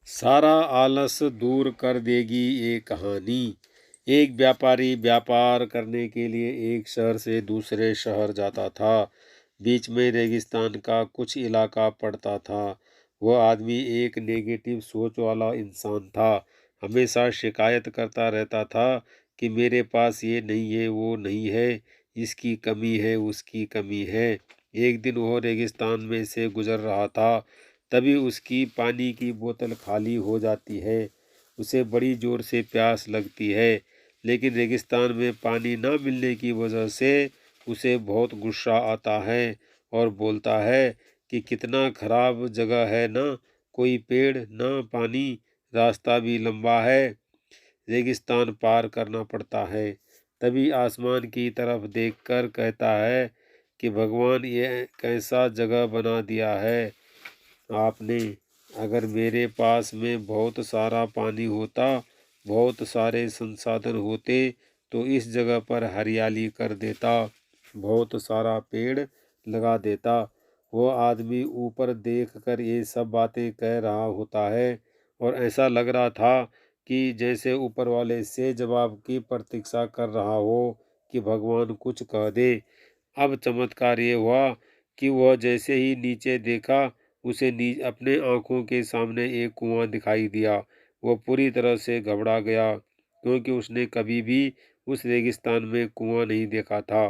सारा आलस दूर कर देगी ये कहानी। एक व्यापारी व्यापार करने के लिए एक शहर से दूसरे शहर जाता था। बीच में रेगिस्तान का कुछ इलाका पड़ता था। वह आदमी एक नेगेटिव सोच वाला इंसान था। हमेशा शिकायत करता रहता था कि मेरे पास ये नहीं है, वो नहीं है, इसकी कमी है, उसकी कमी है। एक दिन वह रेगिस्तान में से गुजर रहा था। तभी उसकी पानी की बोतल खाली हो जाती है। उसे बड़ी जोर से प्यास लगती है, लेकिन रेगिस्तान में पानी न मिलने की वजह से उसे बहुत गुस्सा आता है और बोलता है कि कितना खराब जगह है, ना कोई पेड़ ना पानी, रास्ता भी लंबा है, रेगिस्तान पार करना पड़ता है। तभी आसमान की तरफ देखकर कहता है कि भगवान, ये कैसा जगह बना दिया है आपने। अगर मेरे पास में बहुत सारा पानी होता, बहुत सारे संसाधन होते, तो इस जगह पर हरियाली कर देता, बहुत सारा पेड़ लगा देता। वो आदमी ऊपर देखकर ये सब बातें कह रहा होता है और ऐसा लग रहा था कि जैसे ऊपर वाले से जवाब की प्रतीक्षा कर रहा हो कि भगवान कुछ कह दे। अब चमत्कार ये हुआ कि वह जैसे ही नीचे देखा, उसे अपने आंखों के सामने एक कुआं दिखाई दिया। वह पूरी तरह से घबरा गया, क्योंकि उसने कभी भी उस रेगिस्तान में कुआं नहीं देखा था।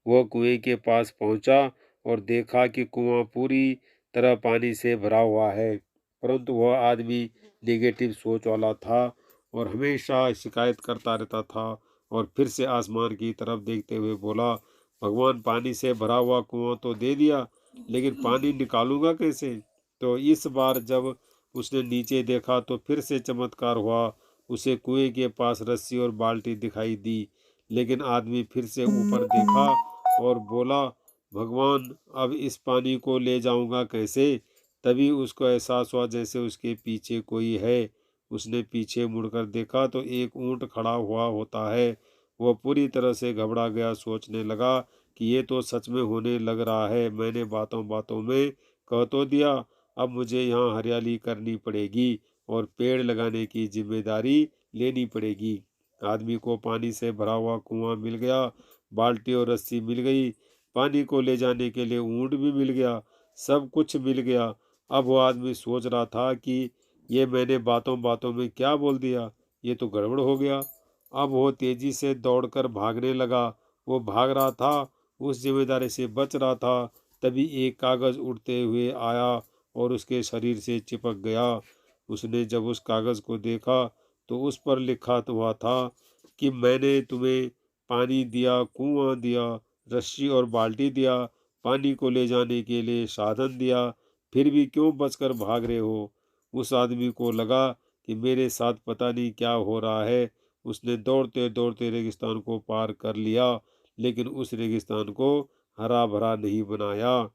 वह कुएं के पास पहुंचा और देखा कि कुआं पूरी तरह पानी से भरा हुआ है, परंतु वह आदमी नेगेटिव सोच वाला था और हमेशा शिकायत करता रहता था। और फिर से आसमान की तरफ देखते हुए बोला, भगवान, पानी से भरा हुआ कुआं तो दे दिया, लेकिन पानी निकालूंगा कैसे? तो इस बार जब उसने नीचे देखा तो फिर से चमत्कार हुआ। उसे कुएं के पास रस्सी और बाल्टी दिखाई दी, लेकिन आदमी फिर से ऊपर देखा और बोला, भगवान, अब इस पानी को ले जाऊंगा कैसे? तभी उसको एहसास हुआ जैसे उसके पीछे कोई है। उसने पीछे मुड़कर देखा तो एक ऊंट खड़ा हुआ होता है। वह पूरी तरह से घबरा गया, सोचने लगा कि ये तो सच में होने लग रहा है। मैंने बातों बातों में कह तो दिया, अब मुझे यहाँ हरियाली करनी पड़ेगी और पेड़ लगाने की जिम्मेदारी लेनी पड़ेगी। आदमी को पानी से भरा हुआ कुआं मिल गया, बाल्टी और रस्सी मिल गई, पानी को ले जाने के लिए ऊंट भी मिल गया, सब कुछ मिल गया। अब वो आदमी सोच रहा था कि ये मैंने बातों बातों में क्या बोल दिया, ये तो गड़बड़ हो गया। अब वो तेजी से दौड़कर भागने लगा। वो भाग रहा था, उस जिम्मेदारी से बच रहा था। तभी एक कागज उड़ते हुए आया और उसके शरीर से चिपक गया। उसने जब उस कागज को देखा तो उस पर लिखा हुआ था कि मैंने तुम्हें पानी दिया, कुआं दिया, रस्सी और बाल्टी दिया, पानी को ले जाने के लिए साधन दिया, फिर भी क्यों बचकर भाग रहे हो? उस आदमी को लगा कि मेरे साथ पता नहीं क्या हो रहा है। उसने दौड़ते दौड़ते रेगिस्तान को पार कर लिया, लेकिन उस रेगिस्तान को हरा भरा नहीं बनाया।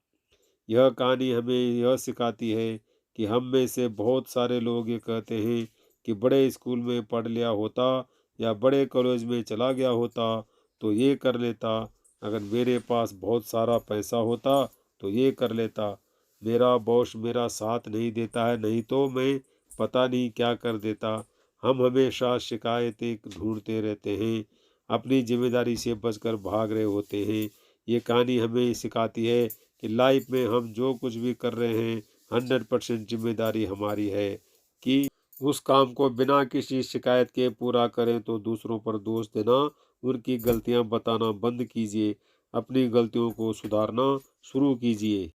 यह कहानी हमें यह सिखाती है कि हम में से बहुत सारे लोग ये कहते हैं कि बड़े स्कूल में पढ़ लिया होता या बड़े कॉलेज में चला गया होता तो ये कर लेता, अगर मेरे पास बहुत सारा पैसा होता तो ये कर लेता, मेरा बॉस मेरा साथ नहीं देता है, नहीं तो मैं पता नहीं क्या कर देता। हम हमेशा शिकायतें ढूंढते रहते हैं, अपनी जिम्मेदारी से बचकर भाग रहे होते हैं। ये कहानी हमें सिखाती है कि लाइफ में हम जो कुछ भी कर रहे हैं 100% जिम्मेदारी हमारी है कि उस काम को बिना किसी शिकायत के पूरा करें। तो दूसरों पर दोष देना, उनकी गलतियां बताना बंद कीजिए, अपनी गलतियों को सुधारना शुरू कीजिए।